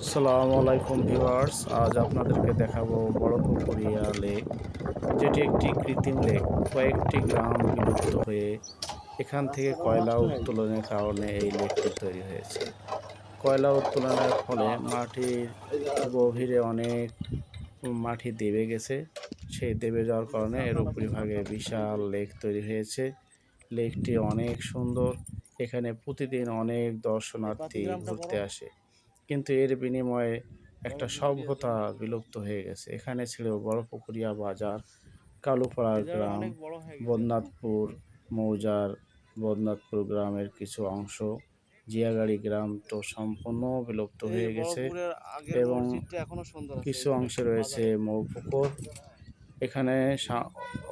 আসসালামু আলাইকুম ভিউয়ার্স, আজ আপনাদেরকে দেখাবো বড়পুকুরিয়া লেক, যেটি একটি কৃত্রিম লেক। কয়েকটি গ্রাম বিলুপ্ত হয়ে এখান থেকে কয়লা উত্তোলনের কারণে এই লেকটি তৈরি হয়েছে। কয়লা উত্তোলনের ফলে মাটির গভীরে অনেক মাটি দেবে গেছে। সেই দেবে যাওয়ার কারণে এর উপরিভাগে বিশাল লেক তৈরি হয়েছে। লেকটি অনেক সুন্দর। এখানে প্রতিদিন অনেক দর্শনার্থী ঘুরতে আসে। কিন্তু এর বিনিময়ে একটা সভ্যতা বিলুপ্ত হয়ে গেছে। এখানে ছিল বড়পুকুরিয়া বাজার, কালুপাড়া গ্রাম, বদনাথপুর মৌজার বদনাথপুর গ্রামের কিছু অংশ, জিয়াগাড়ি গ্রাম তো সম্পূর্ণ বিলুপ্ত হয়ে গেছে এবং কিছু অংশে রয়েছে মৌপুকুর। এখানে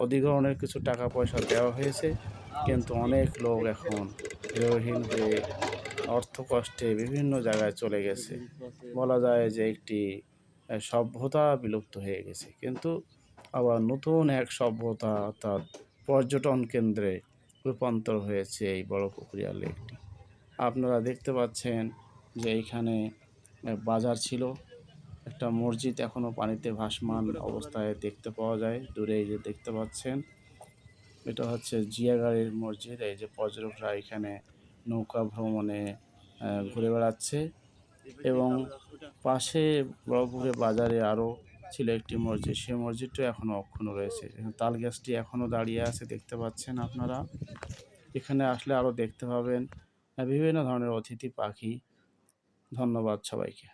অধিগ্রহণের কিছু টাকা পয়সা দেওয়া হয়েছে, কিন্তু অনেক লোক এখন গৃহহীন হয়ে অর্থকষ্টে বিভিন্ন জায়গায় চলে গেছে। বলা যায় যে একটি সভ্যতা বিলুপ্ত হয়ে গেছে। কিন্তু আবার নতুন এক সভ্যতা অর্থাৎ পর্যটন কেন্দ্রে রূপান্তর হয়েছে এই বড়পুকুরিয়া লেকটি। আপনারা দেখতে পাচ্ছেন যে এইখানে বাজার ছিল, একটা মসজিদ এখনও পানিতে ভাসমান অবস্থায় দেখতে পাওয়া যায়। দূরে এই যে দেখতে পাচ্ছেন, এটা হচ্ছে জিয়াগাড়ির মসজিদ। এই যে পর্যটকরা এখানে নৌকা ভ্রমণে ঘুরে বেড়াচ্ছে এবং পাশে বড়পুকুরে বাজারে আরও ছিল একটি মসজিদ। সেই মসজিদটিও এখনও অক্ষুণ্ণ রয়েছে। তাল গাছটি এখনও দাঁড়িয়ে আছে, দেখতে পাচ্ছেন আপনারা। এখানে আসলে আরও দেখতে পাবেন বিভিন্ন ধরনের অতিথি পাখি। ধন্যবাদ সবাইকে।